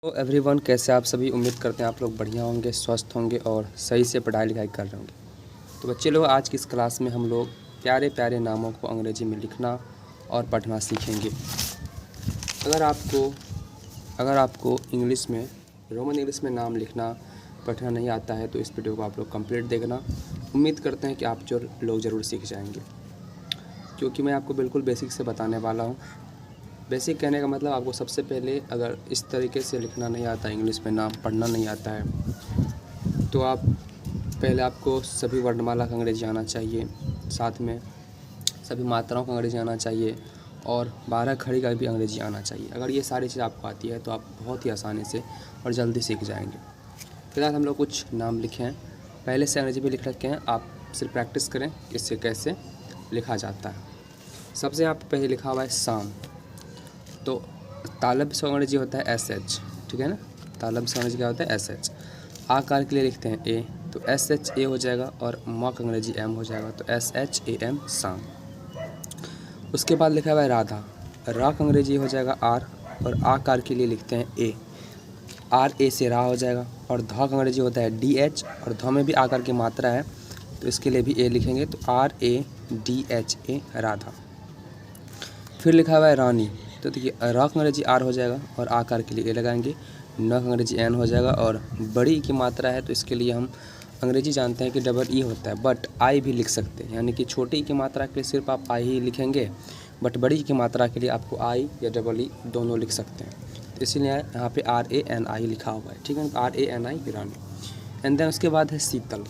तो एवरीवन, कैसे आप सभी। उम्मीद करते हैं आप लोग बढ़िया होंगे, स्वस्थ होंगे और सही से पढ़ाई लिखाई कर रहे होंगे। तो बच्चे लोग, आज की इस क्लास में हम लोग प्यारे प्यारे नामों को अंग्रेजी में लिखना और पढ़ना सीखेंगे। अगर आपको इंग्लिश में, रोमन इंग्लिश में नाम लिखना पढ़ना नहीं आता है तो इस वीडियो को आप लोग कंप्लीट देखना। उम्मीद करते हैं कि आप जो लोग ज़रूर सीख जाएंगे, क्योंकि मैं आपको बिल्कुल बेसिक से बताने वाला हूँ। बेसिक कहने का मतलब आपको सबसे पहले अगर इस तरीके से लिखना नहीं आता, इंग्लिश में नाम पढ़ना नहीं आता है, तो आपको सभी वर्णमाला का अंग्रेजी आना चाहिए, साथ में सभी मात्राओं का अंग्रेजी आना चाहिए और 12 खड़ी का भी अंग्रेजी आना चाहिए। अगर ये सारी चीज़ आपको आती है तो आप बहुत ही आसानी से और जल्दी सीख जाएंगे। फिलहाल हम लोग कुछ नाम लिखे हैं, पहले से अंग्रेजी में लिख रखे हैं, आप सिर्फ प्रैक्टिस करें इससे कैसे लिखा जाता है। सबसे यहाँ पर पहले लिखा हुआ है शाम, तो तालब से अंग्रेजी होता है SH, ठीक है ना। तालब से अंग्रेजी क्या होता है SH। आकार के लिए लिखते हैं A, तो SHA हो जाएगा और म का अंग्रेजी M हो जाएगा, तो SHAM शाम। उसके बाद लिखा हुआ है राधा, रा का अंग्रेजी हो जाएगा R और आकार के लिए लिखते हैं A, RA से रा हो जाएगा। और धा का अंग्रेजी होता है DH और धा में भी आकार की मात्रा है तो इसके लिए भी A लिखेंगे, तो RADHA राधा। फिर लिखा हुआ है रानी, तो देखिए रा का अंग्रेजी R हो जाएगा और आकार के लिए A लगाएंगे। न का अंग्रेजी N हो जाएगा और बड़ी की मात्रा है तो इसके लिए हम अंग्रेजी जानते हैं कि डबल E होता है, बट I भी लिख सकते हैं, यानी कि छोटी की मात्रा के लिए सिर्फ आप I ही लिखेंगे, बट बड़ी की मात्रा के लिए आपको I या डबल E दोनों लिख सकते हैं। तो इसीलिए यहाँ पे RANI लिखा हुआ है, ठीक है, RANI रानी। एंड देन उसके बाद है शीतल,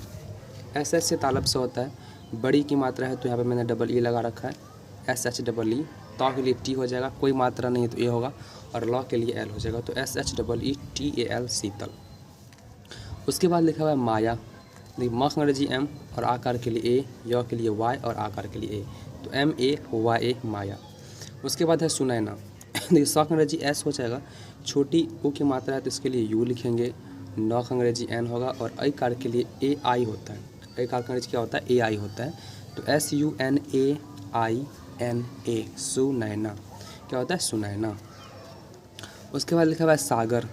SS से तालब से होता है, बड़ी की मात्रा है तो यहाँ पर मैंने डबल E लगा रखा है, SHEE। ता के लिए T हो जाएगा, कोई मात्रा नहीं है तो A होगा, और लॉ के लिए L हो जाएगा, तो SHEETAL शीतल। उसके बाद लिखा हुआ है माया, देखिए म का अंग्रेजी M और आकार के लिए A, य के लिए Y और आकार के लिए A, तो MAYA माया। उसके बाद है सुनैना, देखिए स का अंग्रेजी S हो जाएगा, छोटी U की मात्रा है तो इसके लिए U लिखेंगे। न का अंग्रेजी N होगा और आकार के लिए AI होता है, आकार का अंग्रेजी क्या होता है AI होता है, तो SUNAINA सुनैना, क्या होता है सुनैना। उसके बाद लिखा हुआ है सागर,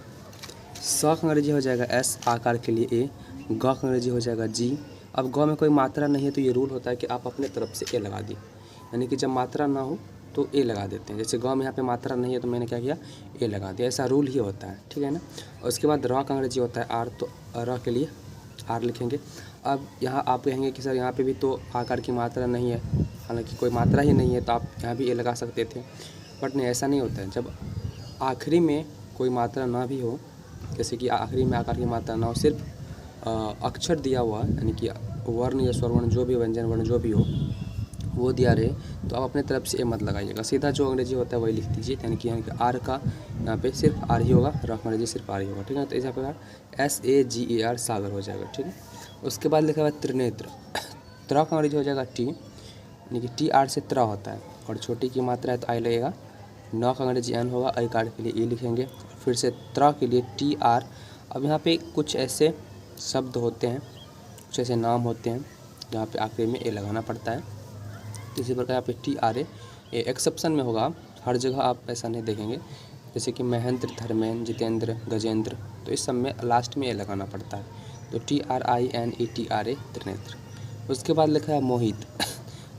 स का अंग्रेजी हो जाएगा S, आकार के लिए A, ग का अंग्रेजी हो जाएगा G। अब ग में कोई मात्रा नहीं है तो ये रूल होता है कि आप अपने तरफ से A लगा दी, यानी कि जब मात्रा ना हो तो A लगा देते हैं। जैसे ग में यहाँ पे मात्रा नहीं है तो मैंने क्या किया, A लगा दिया, ऐसा रूल ही होता है, ठीक है ना। और उसके बाद र का अंग्रेजी होता है R, तो र के लिए R लिखेंगे। अब यहाँ आप कहेंगे कि सर यहाँ पे भी तो आकार की मात्रा नहीं है, हालांकि कोई मात्रा ही नहीं है तो आप यहाँ भी A लगा सकते थे, बट नहीं, ऐसा नहीं होता है। जब आखिरी में कोई मात्रा ना भी हो, जैसे कि आखिरी में आकार की मात्रा ना हो, सिर्फ अक्षर दिया हुआ, यानी कि वर्ण या स्वरवर्ण जो भी, व्यंजन वर्ण जो भी हो वो दिया रहे, तो आप अपने तरफ से A मत लगाइएगा, सीधा जो अंग्रेजी होता है वही लिख दीजिए, यानी कि R का यहाँ पे सिर्फ R ही होगा, र का अंग्रेजी सिर्फ R ही होगा, ठीक है। तो इस प्रकार SAGER सागर हो जाएगा, ठीक है। उसके बाद लिखा हुआ है त्रिनेत्र, त्र का अंग्रेजी हो जाएगा T, यानी कि TR से त्र होता है और छोटी की मात्रा है तो I लगेगा। न का अंग्रेजी N होगा, आकार के लिए E लिखेंगे, फिर से त्र के लिए TR। अब यहाँ पे कुछ ऐसे शब्द होते हैं, कुछ ऐसे नाम होते हैं जहाँ पे आखिरी में A लगाना पड़ता है, इसी प्रकार यहाँ पे TRA एक्सेप्शन में होगा, हर जगह आप ऐसा नहीं देखेंगे। जैसे कि महेंद्र, धर्मेंद्र, जितेंद्र, गजेंद्र, तो इस सब में लास्ट में A लगाना पड़ता है, तो TRINETRA त्रिनेत्र। उसके बाद लिखा है मोहित,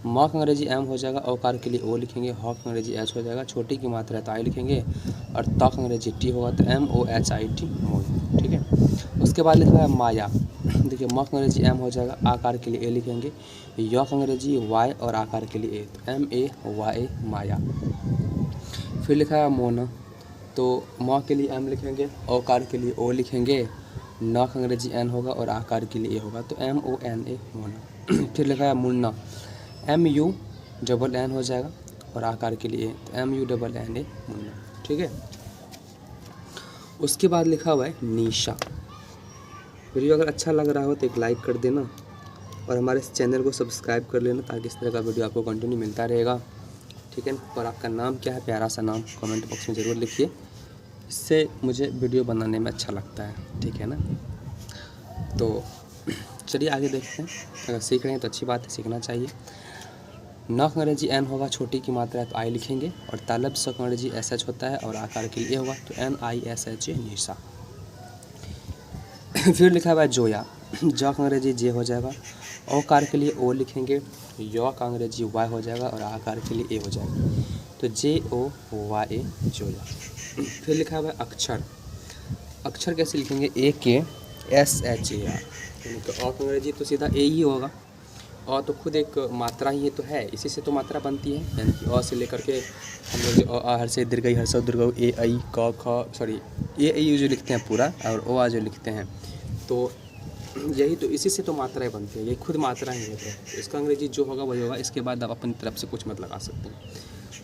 म का अंग्रेजी M हो जाएगा, औकार के लिए O लिखेंगे, ह का अंग्रेजी H हो जाएगा, छोटी की मात्रा है तो I लिखेंगे, और त का अंग्रेजी T होगा तो MOHIT मोहित, ठीक है। उसके बाद लिखा है माया, देखिए म का अंग्रेजी M हो जाएगा, आकार के लिए A लिखेंगे, य का अंग्रेजी Y और आकार के लिए A, तो MAYA माया। फिर लिखा है मोना, तो म के लिए M लिखेंगे, औकार के लिए O लिखेंगे, न का अंग्रेजी N होगा और आकार के लिए A होगा, तो MONA मोना। फिर लिखा है मुन्ना, MUNN हो जाएगा और आकार के लिए A, तो MUNNA मुन्ना, ठीक है। उसके बाद लिखा हुआ है निशा। वीडियो अगर अच्छा लग रहा हो तो एक लाइक कर देना और हमारे इस चैनल को सब्सक्राइब कर लेना, ताकि इस तरह का वीडियो आपको कंटिन्यू मिलता रहेगा, ठीक है। और आपका नाम क्या है, प्यारा सा नाम कमेंट बॉक्स में ज़रूर लिखिए, इससे मुझे वीडियो बनाने में अच्छा लगता है, ठीक है ना। तो चलिए आगे देखते हैं, अगर सीख रहे हैं तो अच्छी बात है, सीखना चाहिए। न का अंग्रेजी एन होगा, छोटी की मात्रा है तो आई लिखेंगे, और तालब स का अंग्रेजी एस एच होता है और आकार के लिए होगा तो NISHA निशा। फिर लिखा हुआ है जोया, ज का अंग्रेजी जे हो जाएगा, औकार के लिए ओ लिखेंगे, य का अंग्रेजी वाई हो जाएगा और आकार के लिए ए हो जाएगा तो JOYA जोया। फिर लिखा हुआ है अक्षर, अक्षर कैसे लिखेंगे, AKSHAR, यानी कि अ का अंग्रेजी तो सीधा ए ही होगा, अ तो खुद एक मात्रा ही है तो है, इसी से तो मात्रा बनती है, यानी कि अ से लेकर के हम लोग जो अ हर से दीर्घई हर से दीर्घ ए आई क ख सॉरी ए जो लिखते हैं पूरा और ओ आ जो लिखते हैं, तो यही तो इसी से तो मात्राएं बनती है, यही खुद मात्रा ही है। तो इसका अंग्रेजी जो होगा वही होगा, इसके बाद आप अपनी तरफ से कुछ मत लगा सकते हैं,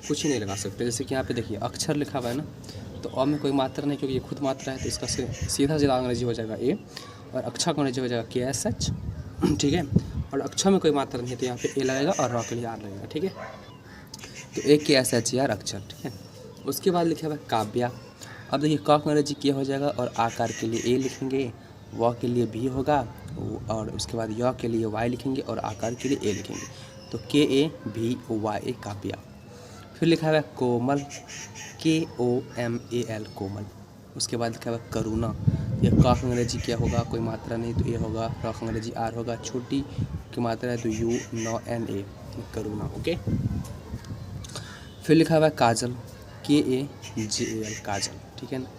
कुछ ही नहीं लगा सकते। जैसे कि यहाँ पे देखिए अक्षर लिखा हुआ है ना, तो अ में कोई मात्रा नहीं क्योंकि ये खुद मात्रा है, तो इसका सीधा सीधा अंग्रेजी हो जाएगा ए, और अक्षर का अंग्रेजी हो जाएगा KSH, ठीक है। और अक्षर में कोई मात्रा नहीं है तो यहाँ पे ए लगेगा और र के लिए आर लगेगा, ठीक है। तो AKSHAR अक्षर, ठीक है। उसके बाद लिखा हुआ है काव्या। अब देखिए क का अंग्रेजी के हो जाएगा और आकार के लिए ए लिखेंगे, व के लिए बी होगा, और उसके बाद य के लिए वाई लिखेंगे और आकार के लिए ए लिखेंगे तो KAVYA काव्या। फिर लिखा हुआ है कोमल, KOMAL कोमल। उसके बाद लिखा हुआ है करुणा, ये क का अंग्रेजी क्या होगा, कोई मात्रा नहीं तो ए होगा, र का अंग्रेजी आर होगा, छोटी की मात्रा है तो UNA करुणा, ओके। फिर लिखा हुआ है काजल, KAJAL काजल, ठीक है ना।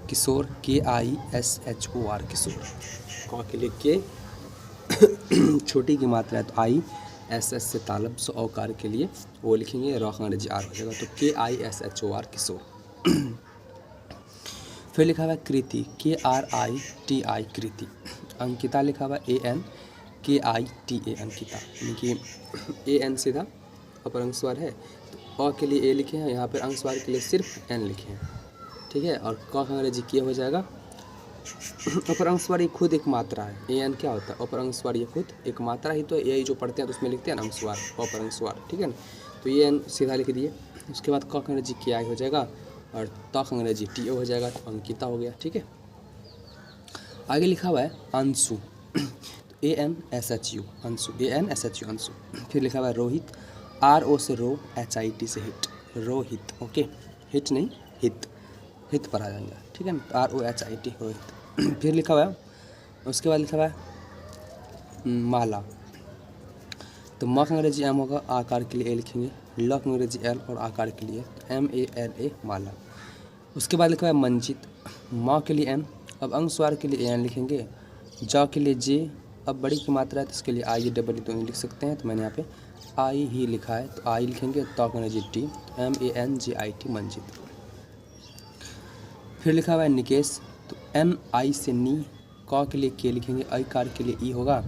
किशोर, KISHOR किशोर, क के लिए के, छोटी की मात्रा है तो आई, SS से तालब से औकार के लिए वो लिखेंगे, र का अंग्रेजी आर हो जाएगा तो KISHOR किशोर। फिर लिखा हुआ है कृति, KRITI कृति। अंकिता लिखा हुआ है ANKITA अंकिता, यानी कि AN सीधा अपर अंग स्वर है तो अ के लिए ए लिखे हैं, यहाँ पर अंग स्वर के लिए सिर्फ एन लिखे हैं, ठीक है। और क का अंग्रेजी के हो जाएगा, अपर अंग स्वर ये खुद एक मात्रा है, AN क्या होता है, अपर अंग स्वर ये खुद एक मात्रा ही तो ए जो पढ़ते हैं तो उसमें लिखते हैं ना अंग स्वर, अपर अंग स्वर, ठीक है ना। तो ये एन सीधा लिख दिए। उसके बाद क का अंग्रेजी KI हो जाएगा और त का अंग्रेजी TO हो जाएगा तो अंकिता हो गया, ठीक है। आगे लिखा हुआ है अंशु, ANSHU अंशु, ANSHU अंशु। फिर लिखा हुआ है रोहित, RO से रो, HIT से हिट, रोहित, ओके। हिट नहीं हित, हित पर आ जाएगा, ठीक है ना, ROHIT रोहित। फिर लिखा हुआ है, उसके बाद लिखा हुआ है माला, तो म का अंग्रेजी M होगा, आकार के लिए ए लिखेंगे, ल का अंग्रेजी L और आकार के लिए MALA माला। उसके बाद लिखा हुआ है मंजित, म के लिए N, अब अंग स्वर के लिए AN लिखेंगे, ज के लिए J, अब बड़ी की मात्रा है तो इसके लिए आई डबल तो नहीं लिख सकते हैं, तो मैंने यहाँ पे आई ही लिखा है तो आई लिखेंगे, त का अंग्रेजी T, MANGIT मंजित। फिर लिखा हुआ है निकेश, तो NI से नी, क के लिए के लिखेंगे, आकार के लिए ई होगा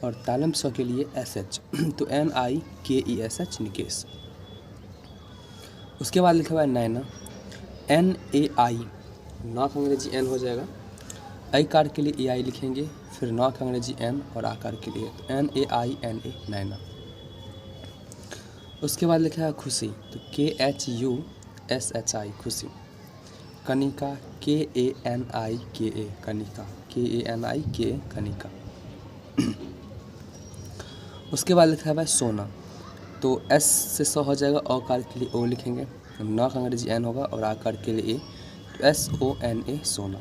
और तालम स के लिए SH तो NIKESH निकेश। उसके बाद लिखा हुआ है नैना, NAI, न का अंग्रेजी N हो जाएगा, आकार के लिए EI लिखेंगे, फिर न का अंग्रेजी N और आकार के लिए तो NAINA नैना। उसके बाद लिखा है खुशी, तो KHUSHI खुशी। Kanika, KANIKA Kanika, KANIKA Kanika. उसके बाद लिखा हुआ है सोना, तो S से स हो जाएगा, औकार के लिए O लिखेंगे, न का अंग्रेजी N होगा और आकार के लिए A तो SONA सोना।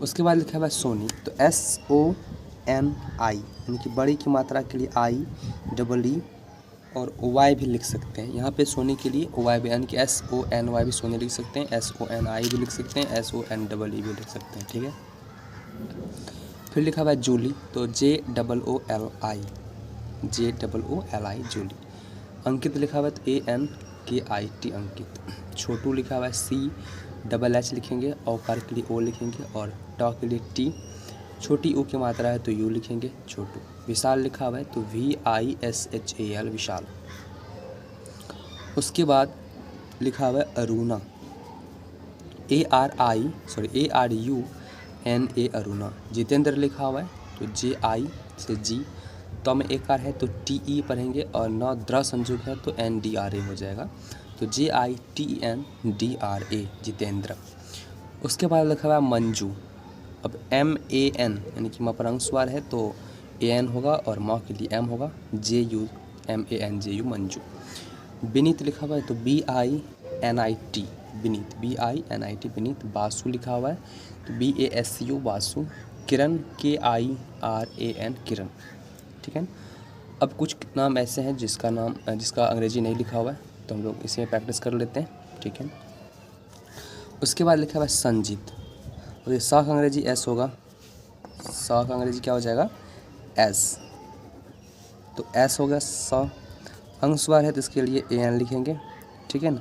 उसके बाद लिखा हुआ है सोनी, तो SONI, यानी कि बड़ी की मात्रा के लिए IEE और Y भी लिख सकते हैं, यहाँ पे सोनी के लिए Y भी, यानी कि SONY भी सोनी लिख सकते हैं, SONI भी लिख सकते हैं, SONEE भी लिख सकते हैं, ठीक है। फिर लिखा हुआ है जूली, तो JOOLI जूली। अंकित लिखा हुआ है तो ANKIT अंकित। छोटू लिखा हुआ है CHH लिखेंगे, औकार के लिए O लिखेंगे और ट के लिए T, छोटी U की मात्रा है तो U लिखेंगे, छोटू। विशाल लिखा हुआ है तो VISHAL विशाल। उसके बाद लिखा हुआ है अरुणा, ARUNA अरुणा। जितेंद्र लिखा हुआ है तो JI से G, तो में एक आर है तो TE पढ़ेंगे और न द्र संयुग है तो NDRA हो जाएगा, तो JITENDRA जितेंद्र। उसके बाद लिखा हुआ है मंजू, अब MAN यानी कि म पर अंग स्वर है तो AN होगा और म के लिए M होगा, JU MANJU मंजू। विनीत लिखा हुआ है तो BINIT विनीत, BINIT विनीत। बासु लिखा हुआ है तो BASU बासु। किरण KIRAN किरण, ठीक है। अब कुछ नाम ऐसे हैं जिसका अंग्रेजी नहीं लिखा हुआ है, तो हम लोग इसे प्रैक्टिस कर लेते हैं, ठीक है। उसके बाद लिखा हुआ है संजीत, और ये सा का अंग्रेजी एस होगा, सा का अंग्रेजी क्या हो जाएगा एस, तो एस होगा सा। अनुस्वार है तो इसके लिए AN लिखेंगे, ठीक है ना।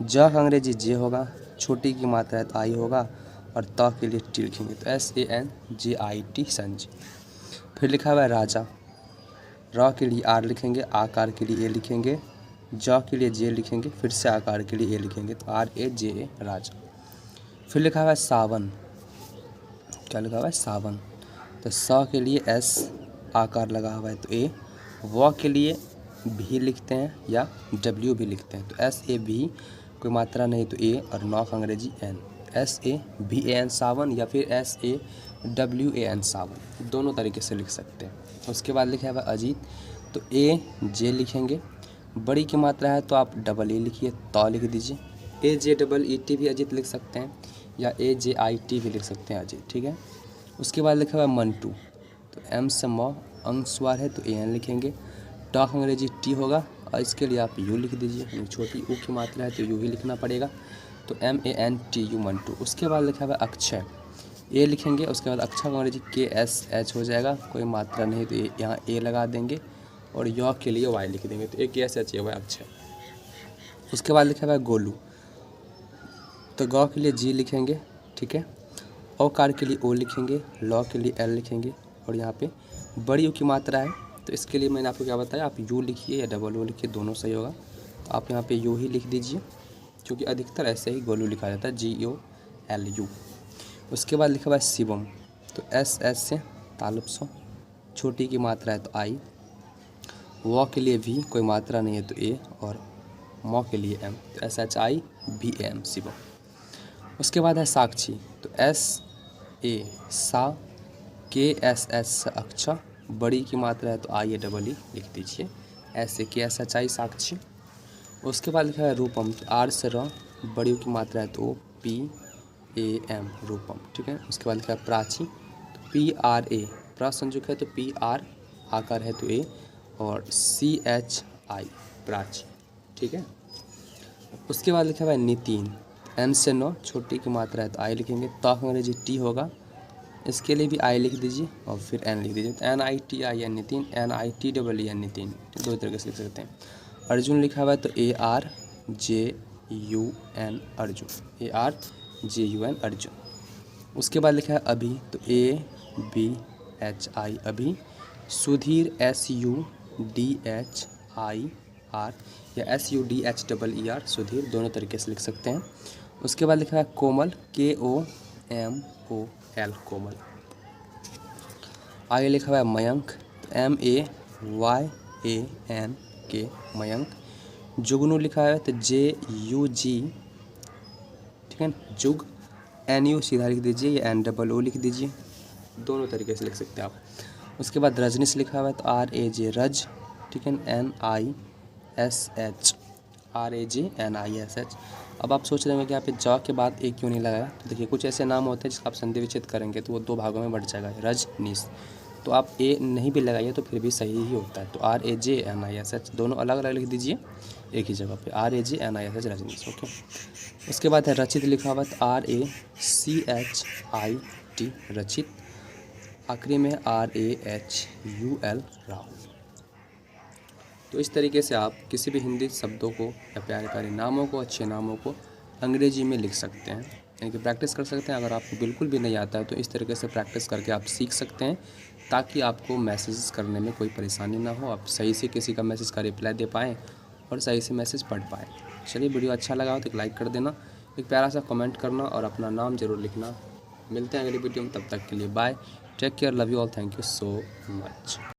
ज का अंग्रेजी जे होगा, छोटी की मात्रा है तो आई होगा, और त के लिए टी लिखेंगे तो SANJIT संजी। फिर लिखा हुआ है राजा, र के लिए R लिखेंगे, आकार के लिए A लिखेंगे, ज के लिए जे लिखेंगे, फिर से आकार के लिए A लिखेंगे तो RAJA राजा। फिर लिखा हुआ है सावन, क्या लिखा हुआ है सावन, तो स के लिए S, आकार लगा हुआ है तो A, व के लिए भी लिखते हैं या W भी लिखते हैं तो SAV, कोई मात्रा नहीं तो A, और नौ का अंग्रेजी N, SAVAN सावन या फिर SAWAN सावन, दोनों तरीके से लिख सकते हैं। उसके बाद लिखा हुआ अजीत, तो AJ लिखेंगे, बड़ी की मात्रा है तो आप AA लिखिए, तो लिख दीजिए। AJEET भी अजीत लिख सकते हैं, या AJIT भी लिख सकते हैं अजीत, ठीक है। उसके बाद लिखा हुआ मंटू, तो M से म, अनुस्वार है तो AN लिखेंगे, ट अंग्रेजी टी होगा, और इसके लिए आप यू लिख दीजिए, छोटी ऊ की मात्रा है तो यू ही लिखना पड़ेगा, तो MANTU मंटू। उसके बाद लिखा हुआ अक्षय, A लिखेंगे, उसके बाद अक्षय का अंग्रेजी KSH हो जाएगा, कोई मात्रा नहीं तो यहाँ A लगा देंगे, और य के लिए Y लिख देंगे तो KSH हुआ अक्षय। उसके बाद लिखा हुआ है गोलू, तो ग के लिए G लिखेंगे, ठीक है। औकार के लिए O लिखेंगे, ल के लिए L लिखेंगे, और यहाँ पे बड़ी U की मात्रा है तो इसके लिए मैंने आपको क्या बताया, आप U लिखिए या O लिखिए, दोनों सही होगा, तो आप यहाँ पे U ही लिख दीजिए, क्योंकि अधिकतर ऐसे ही गोलू लिखा जाता है, GOLU। उसके बाद लिखा हुआ है शिवम, तो SS से तालुब सो, छोटी की मात्रा है तो I, व के लिए V, कोई मात्रा नहीं है तो A, और म के लिए M, तो SHIVAM शिवम। उसके बाद है साक्षी, तो SA सा, KSS अक्षा, बड़ी की मात्रा है तो IAEE लिख दीजिए, ऐसे KSHI साक्षी। उसके बाद लिखा है रूपम, तो R से र, बड़ी की मात्रा है तो PAM रूपम, ठीक है। उसके बाद लिखा है प्राची, तो PRA, प्रासंजुक है तो PR, आकार है तो A, और CHI प्राची, ठीक है। उसके बाद लिखा हुआ है नितिन, N से 9, छोटी की मात्रा है तो I लिखेंगे, तो अंग्रेजी T होगा, इसके लिए भी I लिख दीजिए और फिर N लिख दीजिए, तो NITIN नितिन, NITEEN नितिन, दो तरीके से लिख सकते हैं। अर्जुन लिखा हुआ है तो ARJUN अर्जुन, ARJUN अर्जुन। उसके बाद लिखा है अभी, तो ABHI अभी। सुधीर SUDHIR या SUDHEER सुधीर, दोनों तरीके से लिख सकते हैं। उसके बाद लिखा है कोमल, KOMOL कोमल। आगे लिखा हुआ है मयंक, MAYANK मयंक। जुगनू लिखा है तो JUG, ठीक है, जुग, NU सीधा लिख दीजिए या NOO लिख दीजिए, दोनों तरीके से लिख सकते हैं आप। उसके बाद रजनीश लिखा हुआ है तो RAJ रज, ठीक है, NISH RAJNISH। अब आप सोच रहे होंगे कि यहाँ पे ज के बाद A क्यों नहीं लगाया, तो देखिए कुछ ऐसे नाम होते हैं जिसका आप संधि विच्छेद करेंगे तो वो दो भागों में बढ़ जाएगा, रजनीश, तो आप A नहीं भी लगाइए तो फिर भी सही ही होता है, तो RAJNISH, दोनों अलग अलग लिख दीजिए एक ही जगह पे, RAJNISH रजनीश, ओके। उसके बाद है रचित लिखा हुआ तो RACHIT रचित। आखिरी में RAHUL राहुल। तो इस तरीके से आप किसी भी हिंदी शब्दों को या प्यारे प्यारे नामों को, अच्छे नामों को अंग्रेजी में लिख सकते हैं, यानी कि प्रैक्टिस कर सकते हैं। अगर आपको बिल्कुल भी नहीं आता है तो इस तरीके से प्रैक्टिस करके आप सीख सकते हैं, ताकि आपको मैसेज करने में कोई परेशानी ना हो, आप सही से किसी का मैसेज का रिप्लाई दे पाएँ और सही से मैसेज पढ़ पाएँ। चलिए, वीडियो अच्छा लगा हो तो एक लाइक कर देना, एक प्यारा सा कमेंट करना और अपना नाम ज़रूर लिखना। मिलते हैं अगली वीडियो में, तब तक के लिए bye, take care, love you all, thank you so much.